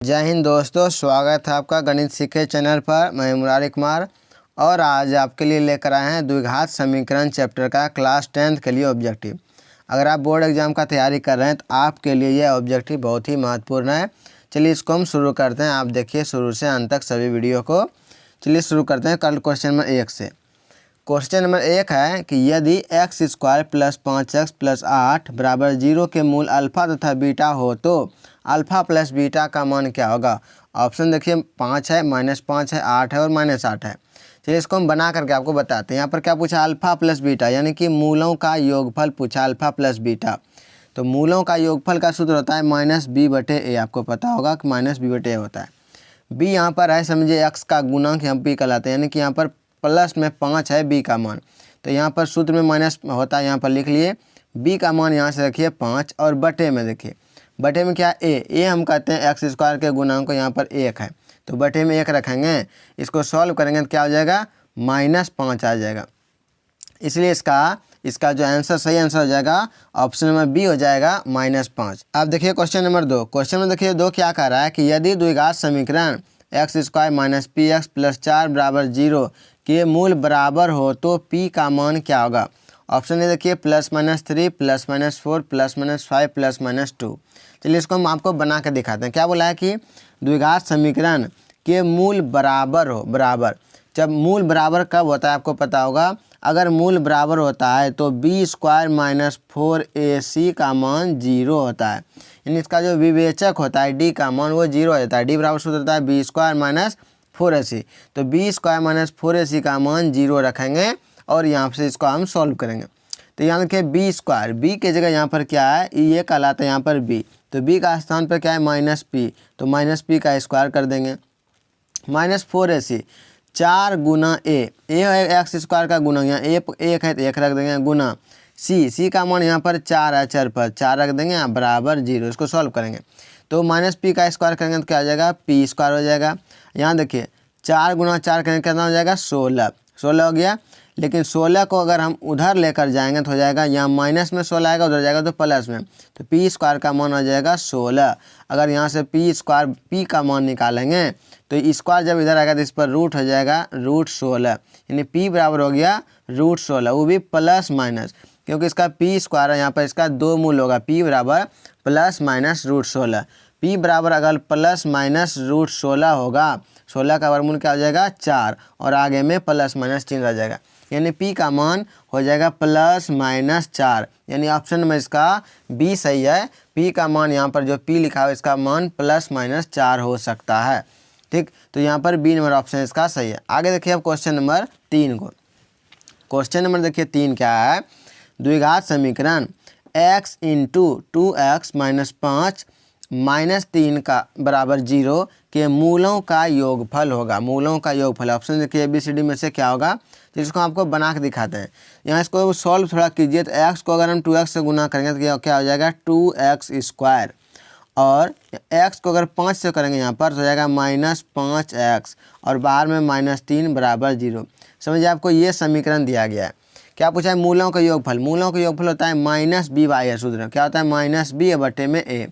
जय हिंद दोस्तों, स्वागत है आपका गणित सीखे चैनल पर। मैं मुरारी कुमार और आज आपके लिए लेकर आए हैं द्विघात समीकरण चैप्टर का क्लास 10th के लिए ऑब्जेक्टिव। अगर आप बोर्ड एग्जाम का तैयारी कर रहे हैं तो आपके लिए यह ऑब्जेक्टिव बहुत ही महत्वपूर्ण है। चलिए इसको हम शुरू करते हैं। आप देखिए शुरू से अंत तक सभी वीडियो को। चलिए शुरू करते हैं कल क्वेश्चन नंबर 1 से। क्वेश्चन नंबर 1 है कि यदि x² + 5x + 8 बराबर 0 के मूल अल्फ़ा तथा बीटा हो तो अल्फ़ा प्लस बीटा का मान क्या होगा। ऑप्शन देखिए 5 है, -5 है, 8 है और -8 है। चलिए इसको हम बना करके आपको बताते हैं। यहाँ पर क्या पूछा, अल्फ़ा प्लस बीटा यानी कि मूलों का योगफल पूछा, अल्फ़ा प्लस बीटा। तो मूलों का योगफल का सूत्र होता है -b/a। आपको पता होगा कि -b/a होता है। b यहाँ पर है, समझिए x का गुणांक हम b कहलाते हैं, यानी कि यहाँ पर प्लस में 5 है b का मान। तो यहाँ पर सूत्र में माइनस होता है, यहाँ पर लिख लिए। b का मान यहाँ से रखिए 5 और बटे में देखिए, बटे में क्या a हम कहते हैं x² के गुणांक को, यहाँ पर 1 है तो बटे में 1 रखेंगे। इसको सॉल्व करेंगे तो क्या हो जाएगा, -5 आ जाएगा। इसलिए इसका जो आंसर सही आंसर हो जाएगा ऑप्शन नंबर बी हो जाएगा -5। अब देखिए क्वेश्चन नंबर 2। क्वेश्चन में देखिए 2 क्या कह रहा है कि यदि द्विघात समीकरण x² - px + 4 बराबर 0 के मूल बराबर हो तो p का मान क्या होगा। ऑप्शन ए देखिए +-3 +-4 +-5 +-2। चलिए इसको हम आपको बना के दिखाते हैं। क्या बोला है कि द्विघात समीकरण के मूल बराबर हो। बराबर जब मूल बराबर कब होता है आपको पता होगा, अगर मूल बराबर होता है तो b² - 4ac का मान 0 होता है। यानी इसका जो विवेचक होता है d का मान वो 0 हो जाता है। d बराबर सूत्र होता है b² - 4ac। तो b² - 4ac का मान 0 रखेंगे और यहाँ से इसको हम सॉल्व करेंगे। तो यहाँ देखिए b² b के जगह यहाँ पर क्या है, ये कहलाता है यहाँ पर b। तो b का स्थान पर क्या है -p, तो -p का स्क्वायर कर देंगे। -4ac 4 गुना a है x² का गुना, यहाँ 1 है तो 1 रख देंगे, गुना c का मान यहाँ पर 4 है, चर पर 4 रख देंगे, यहाँ बराबर 0। इसको सॉल्व करेंगे तो -p का स्क्वायर करेंगे तो क्या हो जाएगा, p² हो जाएगा। यहाँ देखिए 4 गुना 4 करेंगे कितना हो जाएगा, 16 हो गया। लेकिन 16 को अगर हम उधर लेकर जाएंगे तो हो जाएगा, यहाँ माइनस में 16 आएगा, उधर जाएगा तो प्लस में, तो p² का मान हो जाएगा 16। अगर यहाँ से p² p का मान निकालेंगे तो स्क्वायर जब इधर आएगा तो इस पर रूट हो जाएगा √16, यानी p बराबर हो गया √16, वो भी प्लस माइनस, क्योंकि इसका p² है, यहाँ पर इसका 2 मूल होगा, p बराबर +-√16। p बराबर अगर +-√16 होगा, 16 का वर्गमूल क्या हो जाएगा 4 और आगे में +- चिन्ह रह जाएगा, यानी p का मान हो जाएगा +-4। यानी ऑप्शन में इसका b सही है। p का मान यहाँ पर जो p लिखा है इसका मान +-4 हो सकता है। ठीक, तो यहाँ पर b नंबर ऑप्शन इसका सही है। आगे देखिए अब क्वेश्चन नंबर 3 को। क्वेश्चन नंबर देखिए 3 क्या है, द्विघात समीकरण x × 2x - 5 - 3 का बराबर 0 के मूलों का योगफल होगा। मूलों का योगफल ऑप्शन देखिए ABCD में से क्या होगा, जिसको आपको बना के दिखाते हैं। यहाँ इसको सॉल्व थोड़ा कीजिए तो x को अगर हम 2x से गुना करेंगे तो क्या हो जाएगा, 2x² और x को अगर 5 से करेंगे यहाँ पर तो हो जाएगा -5x और बाहर में -3 बराबर 0। समझिए आपको ये समीकरण दिया गया है। क्या पूछा है, मूलों का योगफल। मूलों का योगफल होता है -b/a सूत्र। क्या होता है, -b/a।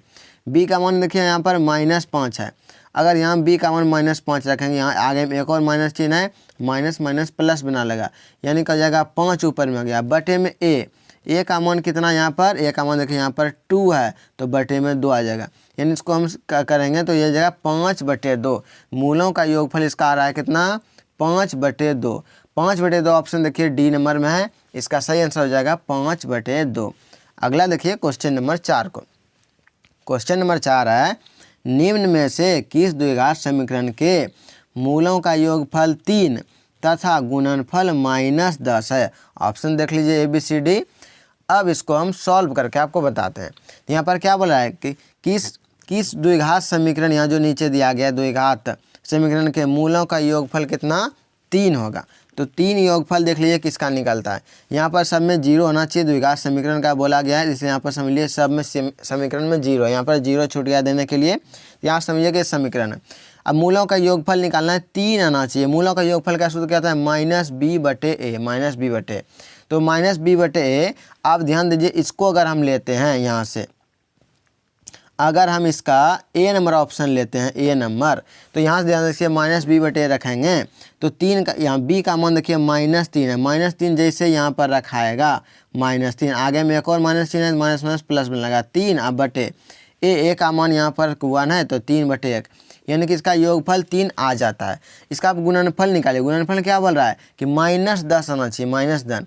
b का मान देखिए यहाँ पर -5 है, अगर यहाँ b का मान -5 रखेंगे, यहाँ आगे में एक और माइनस चिन्ह है, माइनस माइनस प्लस बना लगा, यानी क्या हो जाएगा 5 ऊपर में आ गया, बटे में a का मान कितना, यहाँ पर a का मान देखिए यहाँ पर 2 है तो बटे में 2 आ जाएगा। यानी इसको हम करेंगे तो ये जाएगा 5/2। मूलों का योगफल इसका आ रहा है कितना, 5/2। 5/2 ऑप्शन देखिए डी नंबर में है, इसका सही आंसर हो जाएगा 5/2। अगला देखिए क्वेश्चन नंबर 4 को। क्वेश्चन नंबर 4 है, निम्न में से किस द्विघात समीकरण के मूलों का योगफल 3 तथा गुणनफल -10 है। ऑप्शन देख लीजिए ABCD। अब इसको हम सॉल्व करके आपको बताते हैं। यहाँ पर क्या बोला है कि किस द्विघात समीकरण, यहाँ जो नीचे दिया गया द्विघात समीकरण के मूलों का योगफल कितना, 3 होगा। तो 3 योगफल देख लीजिए किसका निकलता है। यहाँ पर सब में 0 होना चाहिए, द्विघात समीकरण का बोला गया है, इसलिए यहाँ पर समझ लिए सब में समीकरण में 0 है। यहाँ पर 0 छूट गया देने के लिए, यहाँ समझिए कि समीकरण है। अब मूलों का योगफल निकालना है, 3 आना चाहिए। मूलों का योगफल का सूत्र क्या होता है, -b/a, -b/a। तो -b/a, आप ध्यान दीजिए इसको अगर हम लेते हैं यहाँ से, अगर हम इसका ए नंबर ऑप्शन लेते हैं, ए नंबर, तो यहाँ से ध्यान देखिए माइनस बी बटे रखेंगे तो 3 का यहाँ बी का मान देखिए -3 है। -3 जैसे यहाँ पर रखाएगा -3, आगे में एक और -3 है, माइनस माइनस प्लस में लगा 3 अब बटे ए का मान यहाँ पर 1 है तो 3/1, यानी कि इसका योगफल 3 आ जाता है। इसका आप गुणनफल निकालिए। गुणनफल क्या बोल रहा है कि -10 आना चाहिए, -10।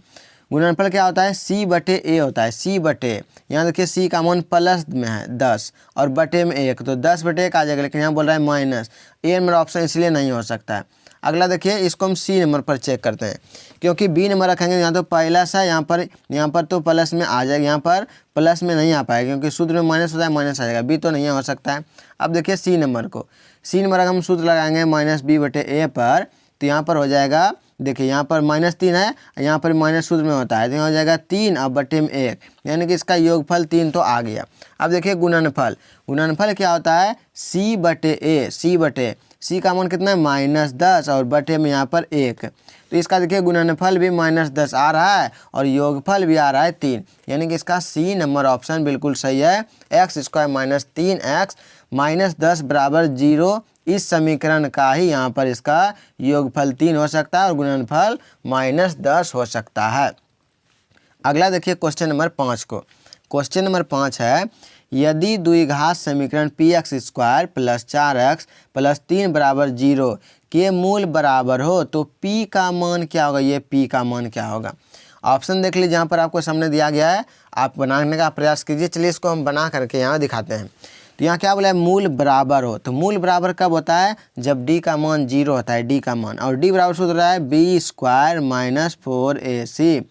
गुणनफल क्या होता है, c बटे ए होता है, c बटे, यहाँ देखिए c का मान प्लस में है 10 और बटे में 1, तो 10/1 आ जाएगा, लेकिन यहाँ बोल रहा है माइनस। ए नंबर ऑप्शन इसलिए नहीं हो सकता है। अगला देखिए, इसको हम सी नंबर पर चेक करते हैं, क्योंकि बी नंबर रखेंगे यहाँ तो पहला सा, यहाँ पर तो प्लस में आ जाएगा, यहाँ पर प्लस में नहीं आ पाएगा क्योंकि सूत्र में माइनस होता है, माइनस आ जाएगा, बी तो नहीं हो सकता है। अब देखिए सी नंबर को, सी नंबर अगर हम सूत्र लगाएंगे -b/a पर, तो यहाँ पर हो जाएगा, देखिए यहाँ पर -3 है, यहाँ पर माइनस सूत्र में होता है, तो यहाँ हो जाएगा 3 अब बटे में 1, यानी कि इसका योगफल 3 तो आ गया। अब देखिए गुणनफल, गुणनफल क्या होता है, c बटे ए, c का मान कितना है -10 और बटे में यहाँ पर 1, तो इसका देखिए गुणनफल भी -10 आ रहा है और योगफल भी आ रहा है 3, यानी कि इसका सी नंबर ऑप्शन बिल्कुल सही है। x² -3x -10 बराबर 0, इस समीकरण का ही यहाँ पर इसका योगफल 3 हो सकता है और गुणनफल -10 हो सकता है। अगला देखिए क्वेश्चन नंबर 5 को। क्वेश्चन नंबर 5 है, यदि द्विघात समीकरण px² + 4x + 3 बराबर 0 के मूल बराबर हो तो p का मान क्या होगा, ये p का मान क्या होगा। ऑप्शन देख लीजिए, यहाँ पर आपको सामने दिया गया है, आप बनाने का प्रयास कीजिए। चलिए इसको हम बना करके यहाँ दिखाते हैं। तो यहाँ क्या बोला है, मूल बराबर हो, तो मूल बराबर कब होता है, जब d का मान 0 होता है, d का मान, और d बराबर सूत्र रहा है b² - 4ac।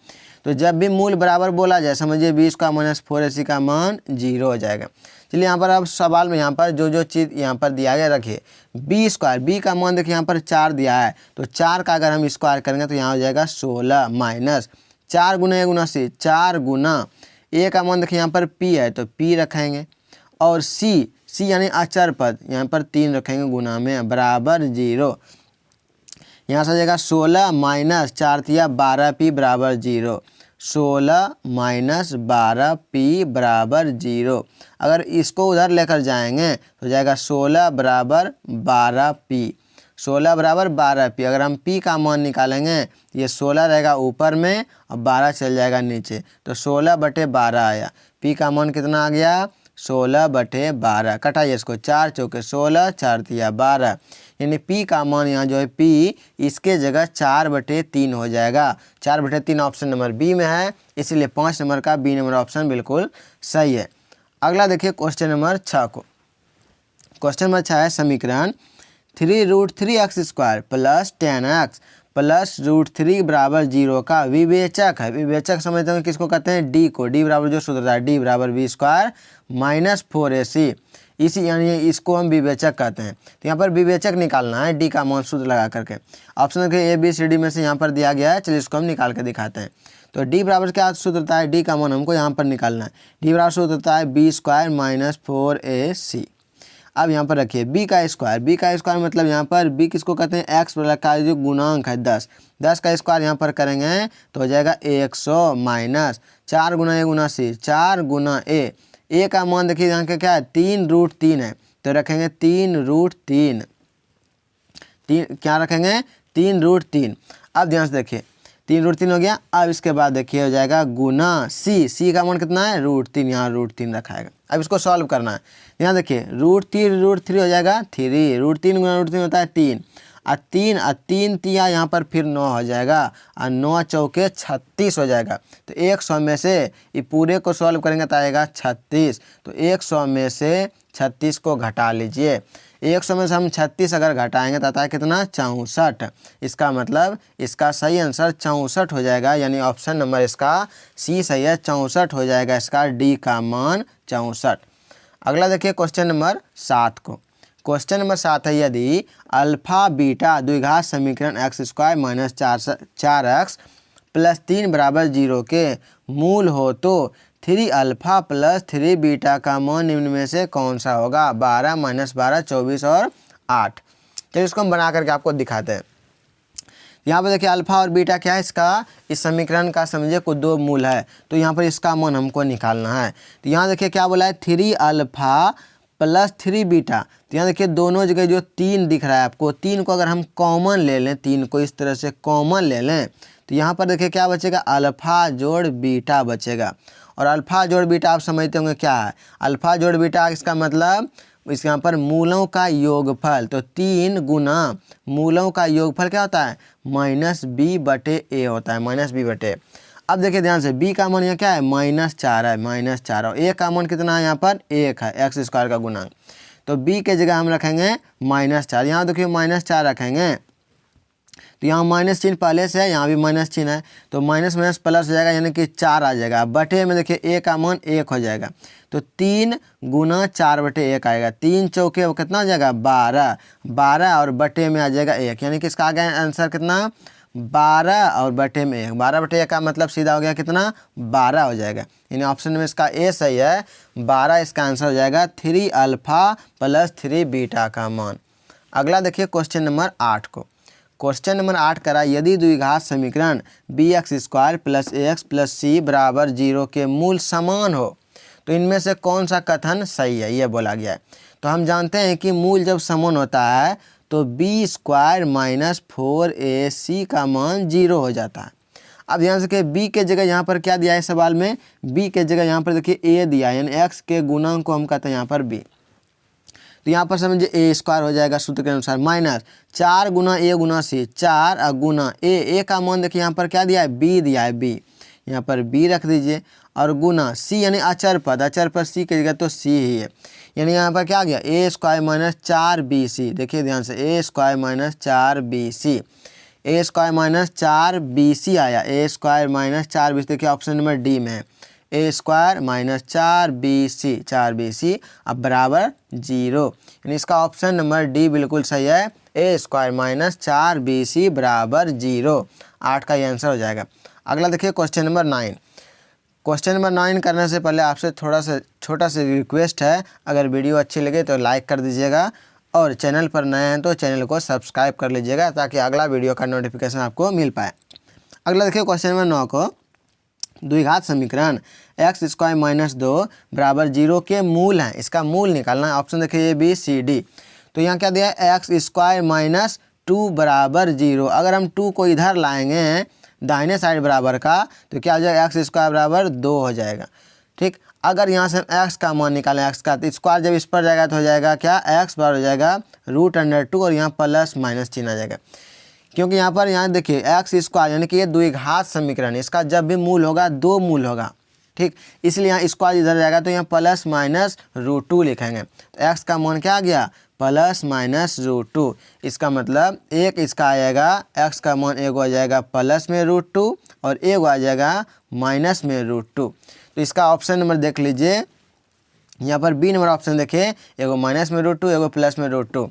तो जब भी मूल बराबर बोला जाए, समझिए b² - 4ac का मान 0 हो जाएगा। चलिए यहाँ पर अब सवाल में यहाँ पर जो चीज़ यहाँ पर दिया गया रखिए, b² का मान देखिए यहाँ पर 4 दिया है, तो 4 का अगर हम स्क्वायर करेंगे तो यहाँ हो जाएगा 16 minus 4 Guna a Guna c, 4 Guna a का मान देखिए यहाँ पर p है तो p रखेंगे, और c यानी अचर पद यहाँ पर 3 रखेंगे गुना में बराबर 0, यहाँ से हो जाएगा 16 माइनस 4 तिया 12p बराबर 0, 16 माइनस 12p बराबर 0। अगर इसको उधर लेकर जाएंगे तो जाएगा 16 बराबर 12p, 16 बराबर 12p। अगर हम p का मान निकालेंगे, ये 16 रहेगा ऊपर में और 12 चल जाएगा नीचे, तो 16/12 आया। p का मान कितना आ गया, 16/12। कटाइए इसको, 4 चौके 16, 4 तिया 12, यानी p का मान यहाँ जो है p इसके जगह 4/3 हो जाएगा। 4/3 ऑप्शन नंबर बी में है, इसलिए 5 नंबर का बी नंबर ऑप्शन बिल्कुल सही है। अगला देखिए क्वेश्चन नंबर 6 को। क्वेश्चन नंबर 6 है, समीकरण 3√3x² + 10x + √3 बराबर 0 का विवेचक है। विवेचक समझते हैं किसको कहते हैं, d को। d बराबर जो सूत्र था, d बराबर b² - 4ac, इसी यानी इसको हम विवेचक कहते हैं। तो यहाँ पर विवेचक निकालना है, डी का मान सूत्र लगा करके। ऑप्शन देखिए ABCD में से यहाँ पर दिया गया है, चलिए इसको हम निकाल के दिखाते हैं। तो डी बराबर क्या सूत्र होता है, डी का मान हमको यहाँ पर निकालना है। डी बराबर सूत्र होता है b² - 4ac। अब यहाँ पर रखिए b का स्क्वायर मतलब यहाँ पर b किसको कहते हैं, x का जो गुणांक है 10 का स्क्वायर यहाँ पर करेंगे तो हो जाएगा 100 minus 4 Guna a Guna c, 4 Guna a का मान देखिए यहाँ का क्या है, 3√3 है, तो रखेंगे 3√3, क्या रखेंगे 3√3। अब ध्यान से देखिए 3√3 हो गया। अब इसके बाद देखिए हो जाएगा गुना c का मान कितना है, √3, यहाँ √3 रखाएगा। अब इसको सॉल्व करना है, यहाँ देखिए √3 हो जाएगा 3, √3 गुना √3 होता है 3, और 3 तिया यहाँ पर फिर 9 हो जाएगा, और 9 चौके 36 हो जाएगा। तो 100 में से ये पूरे को सॉल्व करेंगे तो आएगा 36, तो 100 में से 36 को घटा लीजिए। 100 में से हम 36 अगर घटाएंगे तो आता है कितना, 64। इसका मतलब इसका सही आंसर 64 हो जाएगा, यानी ऑप्शन नंबर इसका सी सही है, 64 हो जाएगा इसका डी का मान 64। अगला देखिए क्वेश्चन नंबर 7 को। क्वेश्चन नंबर 7 है, यदि अल्फा बीटा द्विघात समीकरण x² - 4x + 3 बराबर 0 के मूल हो तो 3α + 3β का मान निम्न में से कौन सा होगा, 12 - 12 24 और 8। चलिए इसको हम बना करके आपको दिखाते हैं। यहाँ पर देखिए अल्फा और बीटा क्या है, इसका इस समीकरण का समझिए कुछ 2 मूल है, तो यहाँ पर इसका मान हमको निकालना है। तो यहाँ देखिए क्या बोला है, 3α प्लस 3 बीटा। तो यहाँ देखिए दोनों जगह जो 3 दिख रहा है आपको, 3 को अगर हम कॉमन ले लें, 3 को इस तरह से कॉमन ले लें तो यहाँ पर देखिए क्या बचेगा, अल्फ़ा जोड़ बीटा बचेगा। और अल्फ़ा जोड़ बीटा आप समझते होंगे क्या है, अल्फ़ा जोड़ बीटा इसका मतलब इसके यहाँ पर मूलों का योगफल। तो 3 गुना मूलों का योगफल क्या होता है, -b/a होता है, -b/a। अब देखिए ध्यान से b का मान यहाँ क्या है, -4 है, -4, और a का मान कितना है यहाँ पर 1 है, x² का गुणांक। तो b के जगह हम रखेंगे -4, यहाँ देखिए -4 रखेंगे तो यहाँ माइनस चिन्ह पहले से है, यहाँ भी माइनस चिन्ह है, तो माइनस माइनस प्लस हो जाएगा, यानी कि 4 आ जाएगा। बटे में देखिए a का मान 1 हो जाएगा, तो 3 गुना 4/1 आएगा। 3 चौके वो कितना हो जाएगा, 12 और बटे में आ जाएगा 1, यानी कि इसका आ गया आंसर कितना, 12 और बटे में 1। 12/1 का मतलब सीधा हो गया कितना, 12 हो जाएगा। यानी ऑप्शन में इसका ए सही है, 12 इसका आंसर हो जाएगा, 3 अल्फ़ा प्लस 3 बीटा का मान। अगला देखिए क्वेश्चन नंबर 8 को। क्वेश्चन नंबर 8 करा, यदि द्विघात समीकरण bx² + ax + c बराबर 0 के मूल समान हो तो इनमें से कौन सा कथन सही है, ये बोला गया है। तो हम जानते हैं कि मूल जब समान होता है तो b² - 4ac का मान 0 हो जाता है। अब ध्यान से कि b के जगह यहाँ पर क्या दिया है सवाल में, b के जगह यहाँ पर देखिए a दिया है, यानी x के गुणांक को हम कहते हैं यहाँ पर b। तो यहाँ पर समझिए a² हो जाएगा सूत्र के अनुसार, -4 गुना a Guna c, 4 Guna a का मान देखिए यहाँ पर क्या दिया है, b दिया है, b, यहाँ पर b रख दीजिए, और गुना c यानी अचर पद c की जगह तो c ही है, यानी यहाँ पर क्या आ गया, a² - 4bc। देखिए ध्यान से, a² - 4bc, a² - 4bc आया, a² - 4bc, देखिए ऑप्शन नंबर डी में है, a² - 4bc अब बराबर 0, यानी इसका ऑप्शन नंबर डी बिल्कुल सही है, a² - 4bc बराबर 0। 8 का ये आंसर हो जाएगा। अगला देखिए क्वेश्चन नंबर 9। क्वेश्चन नंबर 9 करने से पहले आपसे छोटा सा रिक्वेस्ट है, अगर वीडियो अच्छी लगे तो लाइक कर दीजिएगा, और चैनल पर नए हैं तो चैनल को सब्सक्राइब कर लीजिएगा ताकि अगला वीडियो का नोटिफिकेशन आपको मिल पाए। अगला देखिए क्वेश्चन नंबर 9 को, द्विघात समीकरण x² - 2 बराबर 0 के मूल हैं, इसका मूल निकालना है। ऑप्शन देखिए b c d। तो यहाँ क्या दिया है, x² - 2 बराबर 0। अगर हम 2 को इधर लाएंगे दाहिने साइड बराबर का तो क्या हो जाएगा, x² बराबर 2 हो जाएगा। ठीक, अगर यहाँ से हम x का मान निकालें, x का, तो स्क्वायर जब इस पर जाएगा तो हो जाएगा क्या, x बराबर हो जाएगा √2, और यहाँ प्लस माइनस चिन्ह आ जाएगा, क्योंकि यहाँ देखिए x² यानी कि ये द्विघात समीकरण, इसका जब भी मूल होगा 2 मूल होगा। ठीक, इसलिए यहाँ स्क्वायर इधर जाएगा तो यहाँ प्लस माइनस √2 लिखेंगे। तो x का मान क्या आ गया, प्लस माइनस √2। इसका मतलब एक इसका आएगा, x का मान एक आ जाएगा प्लस में √2 और एक आ जाएगा माइनस में √2। तो इसका ऑप्शन नंबर देख लीजिए, यहाँ पर बी नंबर ऑप्शन देखिए, एगो माइनस में √2 एगो प्लस में √2।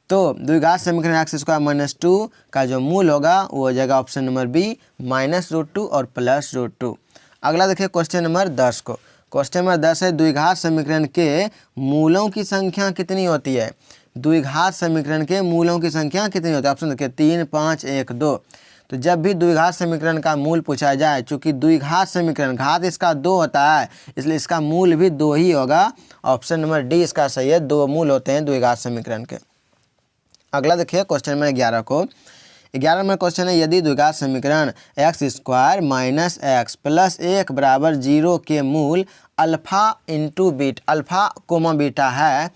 तो द्विघात समीकरण x² - 2 का जो मूल होगा वो हो जाएगा ऑप्शन नंबर बी, -√2 और प्लस √2। अगला देखिए क्वेश्चन नंबर 10 को। क्वेश्चन नंबर 10 है, द्विघात समीकरण के मूलों की संख्या कितनी होती है। द्विघात समीकरण के मूलों की संख्या कितनी होती है, ऑप्शन देखिए 3, 5, 1, 2। तो जब भी द्विघात समीकरण का मूल पूछा जाए, चूँकि द्विघात समीकरण घात इसका 2 होता है इसलिए इसका मूल भी 2 ही होगा। ऑप्शन नंबर डी इसका सही है, 2 मूल होते हैं द्विघात समीकरण के। अगला देखिए क्वेश्चन नंबर 11 को। 11 में क्वेश्चन है, यदि द्विघात समीकरण x² - x + 1 बराबर 0 के मूल अल्फ़ा × बीटा, अल्फ़ा, बीटा है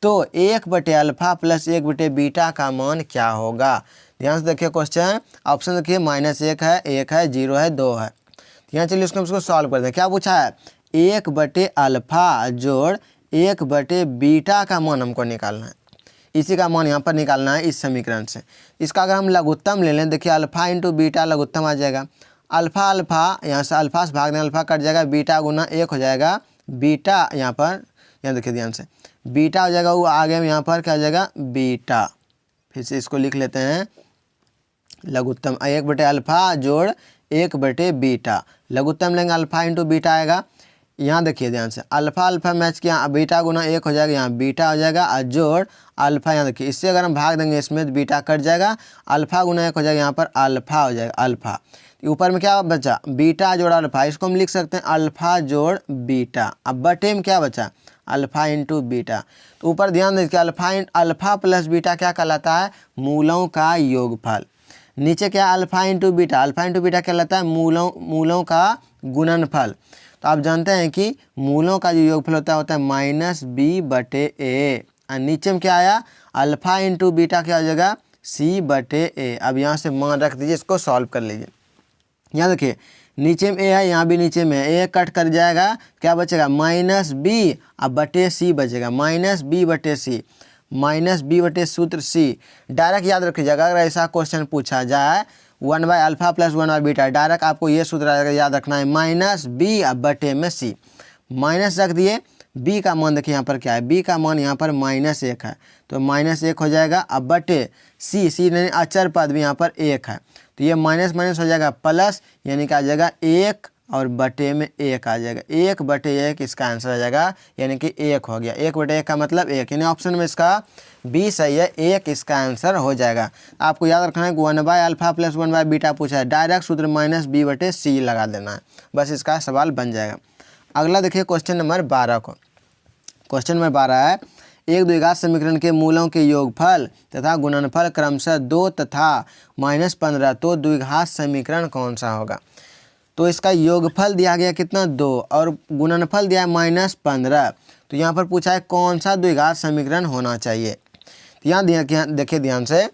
तो 1/अल्फ़ा + 1/बीटा का मान क्या होगा। ध्यान से देखिए क्वेश्चन, ऑप्शन देखिए -1 है, 1 है, 0 है, 2 है। यहाँ चलिए उसको सॉल्व करते हैं। क्या पूछा है, 1/अल्फ़ा जोड़ 1/बीटा का मान हमको निकालना है। इसी का मान यहाँ पर निकालना है इस समीकरण से। इसका अगर हम लघुत्तम ले लें, देखिए अल्फ़ा × बीटा लघुत्तम आ जाएगा, अल्फ़ा यहाँ से अल्फ़ा से भाग दें, अल्फ़ा कट जाएगा, बीटा गुना 1 हो जाएगा, बीटा यहाँ देखिए ध्यान से, बीटा हो जाएगा, वो आगे में यहाँ पर क्या हो जाएगा, बीटा। फिर से इसको लिख लेते हैं, लघुत्तम 1/अल्फ़ा जोड़ 1/बीटा, लघुत्तम लेंगे अल्फ़ा × बीटा आएगा। यहाँ देखिए ध्यान से, अल्फ़ा मैच किया, बीटा गुना 1 हो जाएगा, यहाँ बीटा हो जाएगा, और जोड़ अल्फ़ा, यहाँ देखिए इससे अगर हम भाग देंगे इसमें तो बीटा कट जाएगा, अल्फ़ा गुना 1 हो जाएगा, यहाँ पर अल्फ़ा हो जाएगा, अल्फ़ा। ऊपर में क्या बचा, बीटा जोड़ अल्फ़ा, इसको हम लिख सकते हैं अल्फ़ा जोड़ बीटा। अब बटे में क्या बचा, अल्फ़ा इंटू बीटा। तो ऊपर ध्यान दीजिए अल्फ़ा प्लस बीटा क्या कहलाता है, मूलों का योगफल। नीचे क्या अल्फ़ा इंटू बीटा क्या कहलाता है, मूलों का गुणनफल। तो आप जानते हैं कि मूलों का जो योगफल होता है -b/a। और नीचे में क्या आया, अल्फ़ा इंटू बीटा क्या हो जाएगा, c/a। अब यहाँ से मान रख दीजिए, इसको सॉल्व कर लीजिए। यहाँ देखिए नीचे में a है, यहाँ भी नीचे में a कट कर जाएगा, क्या बचेगा -b अब बटे c बचेगा, -b/c, -b/, सूत्र c। डायरेक्ट याद रखिएगा, अगर ऐसा क्वेश्चन पूछा जाए 1/α + 1/β, डायरेक्ट आपको ये सूत्र याद रखना है, -b अब बटे में c। माइनस रख दिए, b का मान देखिए यहाँ पर क्या है, b का मान यहाँ पर -1 है, तो -1 हो जाएगा। अब बटे c नहीं अचर पद भी यहाँ पर 1 है, तो ये माइनस माइनस हो जाएगा प्लस, यानी कि आ जाएगा 1 और बटे में 1 आ जाएगा, 1/1 इसका आंसर आ जाएगा, यानी कि 1 हो गया। 1/1 का मतलब 1, यानी ऑप्शन में इसका बी सही है, 1 इसका आंसर हो जाएगा। आपको याद रखना है कि 1/α + 1/β पूछा है, डायरेक्ट सूत्र -b/c लगा देना है, बस इसका सवाल बन जाएगा। अगला देखिए क्वेश्चन नंबर 12 को। क्वेश्चन नंबर 12 है, एक द्विघात समीकरण के मूलों के योगफल तथा गुणनफल क्रमशः 2 तथा -15, तो द्विघात समीकरण कौन सा होगा। तो इसका योगफल दिया गया कितना 2 और गुणनफल दिया है -15। तो यहाँ पर पूछा है कौन सा द्विघात समीकरण होना चाहिए। तो यहाँ देखिए ध्यान से,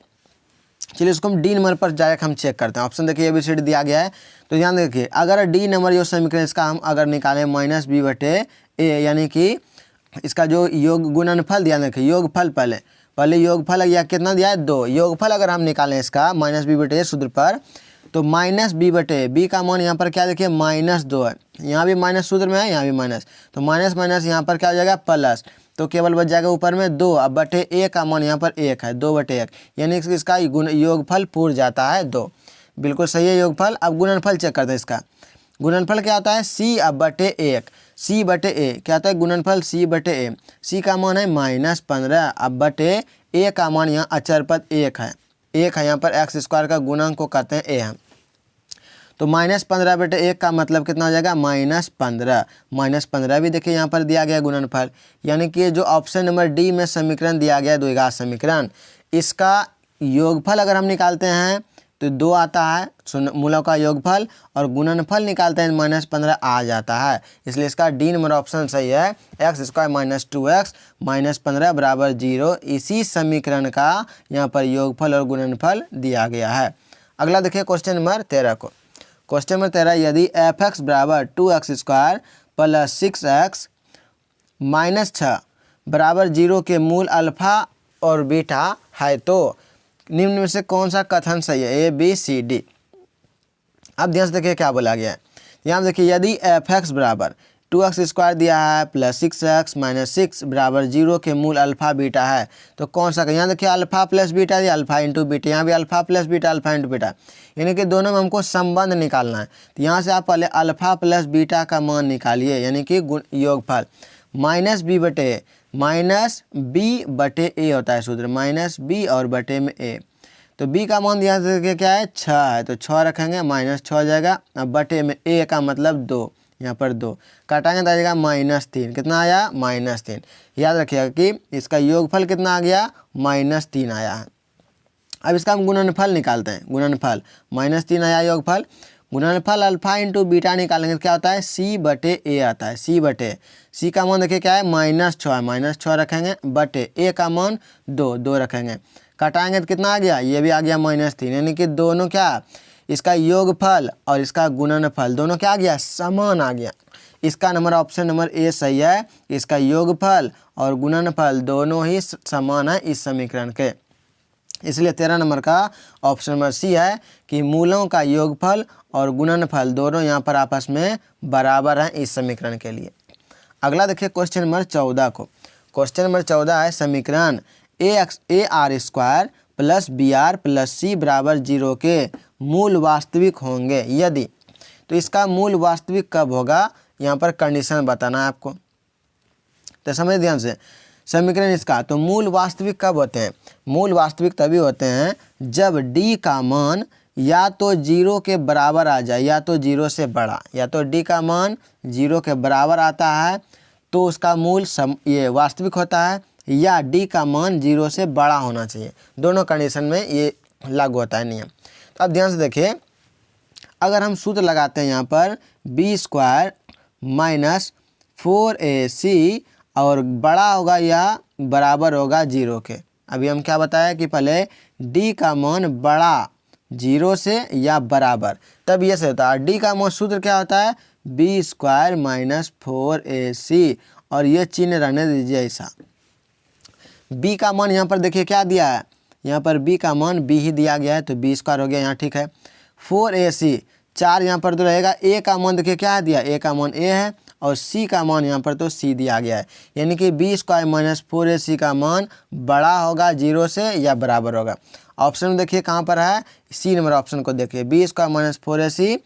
चलिए इसको हम डी नंबर पर डायरेक्ट हम चेक करते हैं। ऑप्शन देखिए ABCD दिया गया है, तो ध्यान देखिए अगर डी नंबर जो समीकरण इसका हम अगर निकालें -b/a, यानी कि इसका जो योग गुणनफल दिया, देखिए योगफल पहले योगफल या कितना दिया है 2, योगफल अगर हम निकालें इसका -b/a सूत्र पर, तो -b/b का मान यहाँ पर क्या देखिए -2 है, यहाँ भी माइनस सूत्र में है, यहाँ भी माइनस, तो माइनस माइनस यहाँ पर क्या हो जाएगा प्लस, तो केवल बच जाएगा ऊपर में 2। अब बटे a का मान यहाँ पर 1 है, 2/1, यानी कि इसका योगफल पूर जाता है 2। बिल्कुल सही है योगफल। अब गुणनफल चेक करते हैं इसका। गुणनफल क्या होता है, c/1, c/a क्या होता है गुणनफल, c/a, c का मान है -15, अब बटे a का मान यहाँ अचर पद 1 है, 1 है यहाँ पर, x² का गुणांक को कहते हैं a है, तो -15/1 का मतलब कितना हो जाएगा -15। -15 भी देखिए यहाँ पर दिया गया गुणनफल, यानी कि जो ऑप्शन नंबर डी में समीकरण दिया गया द्विघात समीकरण, इसका योगफल अगर हम निकालते हैं तो 2 आता है मूलों का योगफल, और गुणनफल निकालते हैं -15 आ जाता है, इसलिए इसका डी नंबर ऑप्शन सही है, x² - 2x -15 = 0। इसी समीकरण का यहाँ पर योगफल और गुणनफल दिया गया है। अगला देखिए क्वेश्चन नंबर 13 को। क्वेश्चन नंबर 13, यदि f(x) = 2x² + 6x - 6 = 0 के मूल अल्फ़ा और बीटा है, तो निम्न में से कौन सा कथन सही है, ABCD। अब ध्यान से देखिए क्या बोला गया है, यहाँ देखिए यदि f(x) = 2x² दिया है + 6x - 6 = 0 के मूल अल्फ़ा बीटा है, तो कौन सा, यहाँ देखिए अल्फ़ा प्लस बीटा या अल्फ़ा इंटू बीटा, यहाँ भी alpha plus beta alpha into beta, यानी कि दोनों में हमको संबंध निकालना है। तो यहाँ से आप पहले अल्फ़ा प्लस बीटा का मान निकालिए, यानी कि योगफल -b/a होता है सूत्र, -b और बटे में a, तो b का मान दिया देखिए क्या है 6 है, तो 6 रखेंगे, -6 हो जाएगा। अब बटे में a का मतलब 2, यहाँ पर 2 काटाएंगे तो आ जाएगा -3, कितना आया -3। याद रखिएगा कि इसका योगफल कितना आ गया -3 आया है। अब इसका हम गुणनफल निकालते हैं, गुणनफल -3 आया योगफल, गुणनफल अल्फ़ा इंटू बीटा निकालेंगे तो क्या होता है c/a आता है, c का मान देखिए क्या है -6 है, -6 रखेंगे, बटे a का मान 2 रखेंगे, काटाएंगे तो कितना आ गया, ये भी आ गया -3, यानी कि दोनों क्या, इसका योगफल और इसका गुणनफल दोनों क्या आ गया समान आ गया। इसका नंबर ऑप्शन नंबर ए सही है, इसका योगफल और गुणनफल दोनों ही समान है इस समीकरण के, इसलिए 13 नंबर का ऑप्शन नंबर सी है कि मूलों का योगफल और गुणनफल दोनों यहाँ पर आपस में बराबर हैं इस समीकरण के लिए। अगला देखिए क्वेश्चन नंबर 14 को। क्वेश्चन नंबर 14 है समीकरण AR² + BR + C = 0 के मूल वास्तविक होंगे यदि, तो इसका मूल वास्तविक कब होगा, यहाँ पर कंडीशन बताना है आपको, तो समझ ध्यान से समीकरण इसका। तो मूल वास्तविक कब होते हैं, मूल वास्तविक तभी होते हैं जब d का मान या तो 0 के बराबर आ जाए या तो 0 से बड़ा, या तो d का मान 0 के बराबर आता है तो उसका मूल ये वास्तविक होता है, या डी का मान 0 से बड़ा होना चाहिए। दोनों कंडीशन में ये लागू होता है नियम। तो अब ध्यान से देखिए, अगर हम सूत्र लगाते हैं यहाँ पर b² माइनस 4ac और बड़ा होगा या बराबर होगा 0 के। अभी हम क्या बताया कि पहले d का मान बड़ा 0 से या बराबर, तब ये से होता है। d का मान सूत्र क्या होता है, b² माइनस 4ac, और ये चिन्ह रहने दीजिए ऐसा। b का मान यहाँ पर देखिए क्या दिया है, यहाँ पर b का मान b ही दिया गया है, तो b² हो गया यहाँ, ठीक है। 4ac 4 यहाँ पर तो रहेगा, a का मान देखिए क्या दिया, a का मान a है, और c का मान यहाँ पर तो c दिया गया है, यानी कि b² माइनस 4ac का मान बड़ा होगा 0 से या बराबर होगा। ऑप्शन में देखिए कहाँ पर है, सी नंबर ऑप्शन को देखिए, b² minus 4ac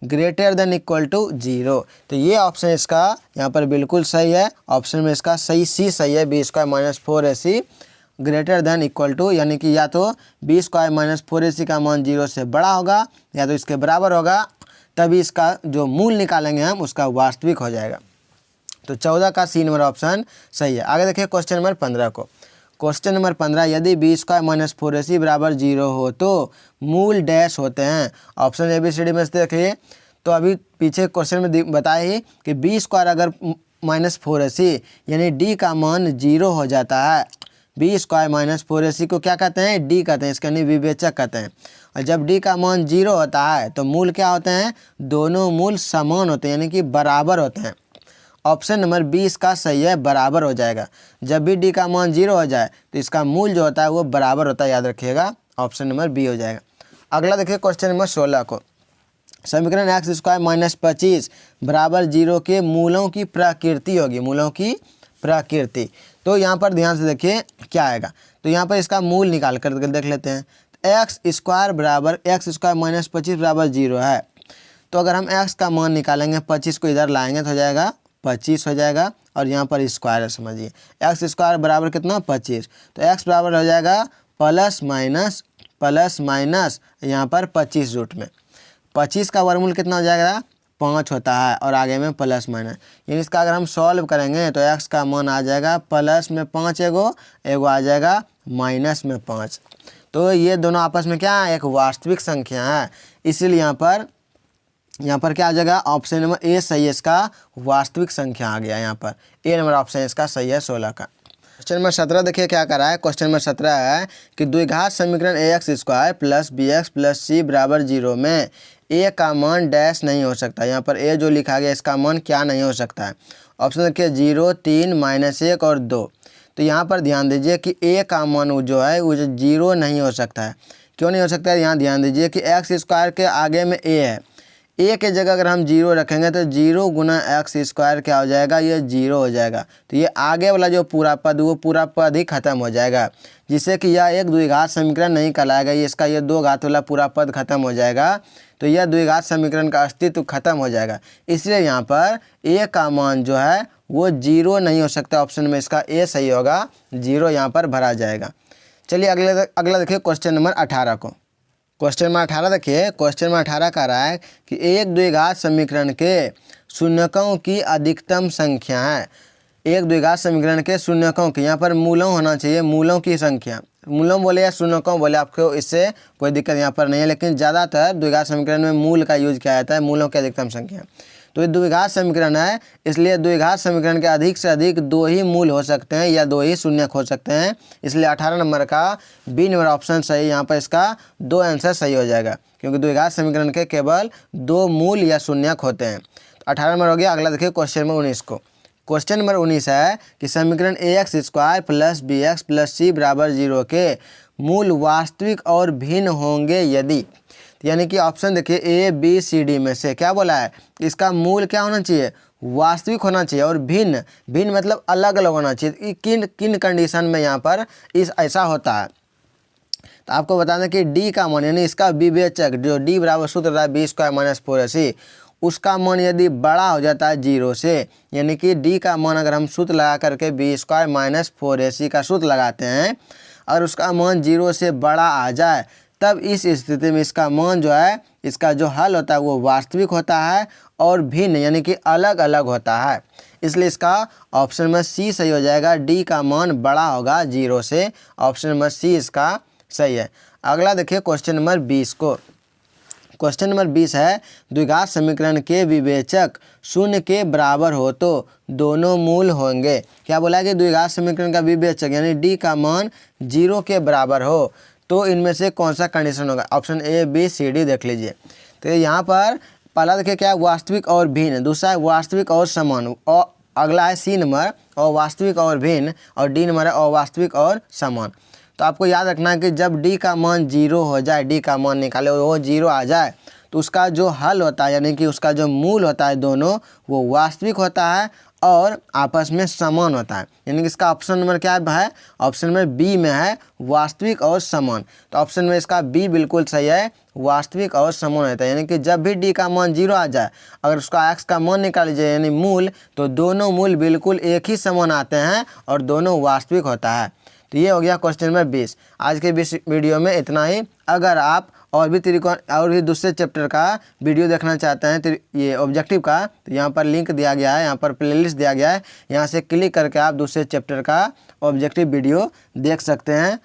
greater than equal to 0। तो ये ऑप्शन इसका यहाँ पर बिल्कुल सही है, ऑप्शन में इसका सही सी सही है, b² minus 4ac greater than equal to, यानी कि या तो b² माइनस 4ac का मान 0 से बड़ा होगा या तो इसके बराबर होगा, तभी इसका जो मूल निकालेंगे हम उसका वास्तविक हो जाएगा। तो 14 का सी नंबर ऑप्शन सही है। आगे देखिए क्वेश्चन नंबर 15 को। क्वेश्चन नंबर 15, यदि b² माइनस 4ac बराबर 0 हो तो मूल डैश होते हैं। ऑप्शन ABCD में से देखिए, तो अभी पीछे क्वेश्चन में बताया ही कि b² अगर माइनस 4ac यानी d का मान 0 हो जाता है। b² माइनस 4ac को क्या कहते हैं, d कहते हैं, इसका यानी विवेचक कहते हैं। और जब d का मान 0 होता है तो मूल क्या होते हैं, दोनों मूल समान होते हैं, यानी कि बराबर होते हैं। ऑप्शन नंबर 20 का सही है, बराबर हो जाएगा। जब भी d का मान 0 हो जाए तो इसका मूल जो होता है वो बराबर होता है, याद रखिएगा, ऑप्शन नंबर बी हो जाएगा। अगला देखिए क्वेश्चन नंबर 16 को। समीकरण x² माइनस 25 बराबर 0 के मूलों की प्रकृति होगी, मूलों की प्रकृति। तो यहाँ पर ध्यान से देखिए क्या आएगा, तो यहाँ पर इसका मूल निकाल कर देख लेते हैं। x² बराबर x² माइनस 25 बराबर 0 है, तो अगर हम x का मान निकालेंगे, 25 को इधर लाएंगे तो हो जाएगा 25 हो जाएगा, और यहाँ पर स्क्वायर है, समझिए x² बराबर कितना 25, तो x बराबर हो जाएगा प्लस माइनस यहाँ पर 25 रूट में 25 का वर्गमूल कितना हो जाएगा 5 होता है, और आगे में प्लस माइनस, यानी इसका अगर हम सॉल्व करेंगे तो x का मान आ जाएगा प्लस में 5 एगो आ जाएगा माइनस में 5। तो ये दोनों आपस में क्या है, एक वास्तविक संख्या है, इसीलिए यहाँ पर क्या आ जाएगा, ऑप्शन नंबर ए सही है, इसका वास्तविक संख्या आ गया। यहाँ पर ए नंबर ऑप्शन इसका सही है 16 का। क्वेश्चन नंबर 17 देखिए क्या कर रहा है। क्वेश्चन नंबर 17 है कि द्विघात समीकरण ax² plus bx plus c बराबर 0 में a का मान डैश नहीं हो सकता। यहाँ पर a जो लिखा गया इसका मान क्या नहीं हो सकता है। ऑप्शन देखिए 0, 3, -1 और 2। तो यहाँ पर ध्यान दीजिए कि a का मान जो है वो 0 नहीं हो सकता है। क्यों नहीं हो सकता है, यहाँ ध्यान दीजिए कि x² के आगे में a है, a के जगह अगर हम 0 रखेंगे तो 0 गुना x² क्या हो जाएगा, ये 0 हो जाएगा। तो ये आगे वाला जो पूरा पद वो पूरा पद ही खत्म हो जाएगा, जिससे कि यह एक द्विघात समीकरण नहीं कहलाएगा, ये इसका ये 2 घात वाला पूरा पद खत्म हो जाएगा, तो यह द्विघात समीकरण का अस्तित्व खत्म हो जाएगा। इसलिए यहाँ पर a का मान जो है वो 0 नहीं हो सकता। ऑप्शन में इसका a सही होगा, 0 यहाँ पर भरा जाएगा। चलिए अगला देखिए क्वेश्चन नंबर 18 को। क्वेश्चन नंबर 18 देखिए, क्वेश्चन नंबर 18 कह रहा है कि एक द्विघात समीकरण के शून्यकों की अधिकतम संख्या है। एक द्विघात समीकरण के शून्यकों की, यहाँ पर मूलों होना चाहिए, मूलों की संख्या, मूलों बोले या शून्यकों बोले, आपको इससे कोई दिक्कत यहाँ पर नहीं है, लेकिन ज़्यादातर द्विघात समीकरण में मूल का यूज किया जाता है, मूलों की अधिकतम संख्या। तो ये द्विघात समीकरण है, इसलिए द्विघात समीकरण के अधिक से अधिक 2 ही मूल हो सकते हैं या 2 ही शून्यक हो सकते हैं, इसलिए 18 नंबर का बी नंबर ऑप्शन सही। यहाँ पर इसका 2 आंसर सही हो जाएगा, क्योंकि द्विघात समीकरण के केवल 2 मूल या शून्यक होते हैं। तो 18 नंबर हो गया। अगला देखिए क्वेश्चन नंबर 19 को। क्वेश्चन नंबर 19 है कि समीकरण ax² plus bx plus c बराबर 0 के मूल वास्तविक और भिन्न होंगे यदि, यानी कि ऑप्शन देखिए A, B, C, D में से क्या बोला है, इसका मूल क्या होना चाहिए, वास्तविक होना चाहिए, और भिन्न मतलब अलग अलग होना चाहिए। किन किन कंडीशन में यहाँ पर ऐसा होता है, तो आपको बता दें कि D का मान यानी इसका विवेचक जो D बराबर सूत्र था b² माइनस 4ac, उसका मान यदि बड़ा हो जाता है 0 से, यानी कि D का मान अगर हम सूत्र लगा करके b² माइनस 4ac का सूत्र लगाते हैं, अगर उसका मान 0 से बड़ा आ जाए, तब इस स्थिति में इसका मान जो है, इसका जो हल होता है वो वास्तविक होता है और भिन्न यानी कि अलग अलग होता है। इसलिए इसका ऑप्शन नंबर सी सही हो जाएगा। डी का मान बड़ा होगा 0 से। ऑप्शन नंबर सी इसका सही है। अगला देखिए क्वेश्चन नंबर 20 को। क्वेश्चन नंबर 20 है, द्विघात समीकरण के विवेचक शून्य के बराबर हो तो दोनों मूल होंगे। क्या बोला है कि द्विघात समीकरण का विवेचक यानी डी का मान 0 के बराबर हो तो इनमें से कौन सा कंडीशन होगा। Option A B C D देख लीजिए। तो यहाँ पर पहला देखिए क्या है, वास्तविक और भिन्न। दूसरा है वास्तविक और समान। और अगला है सी नंबर अवास्तविक और भिन्न। और डी नंबर है अवास्तविक और समान। तो आपको याद रखना है कि जब डी का मान 0 हो जाए, डी का मान निकाले वो 0 आ जाए, तो उसका जो हल होता है यानी कि उसका जो मूल होता है दोनों, वो वास्तविक होता है और आपस में समान होता है। यानी कि इसका ऑप्शन नंबर क्या है, ऑप्शन नंबर बी में है वास्तविक और समान। तो ऑप्शन में इसका बी बिल्कुल सही है, वास्तविक और समान होता है। यानी कि जब भी डी का मान 0 आ जाए, अगर उसका एक्स का मान निकाल लीजिए यानी मूल, तो दोनों मूल बिल्कुल एक ही समान आते हैं और दोनों वास्तविक होता है। तो ये हो गया क्वेश्चन नंबर 20। आज के 20 वीडियो में इतना ही। अगर आप और भी दूसरे चैप्टर का वीडियो देखना चाहते हैं तो ये ऑब्जेक्टिव का, तो यहाँ पर लिंक दिया गया है, यहाँ पर प्लेलिस्ट दिया गया है, यहाँ से क्लिक करके आप दूसरे चैप्टर का ऑब्जेक्टिव वीडियो देख सकते हैं।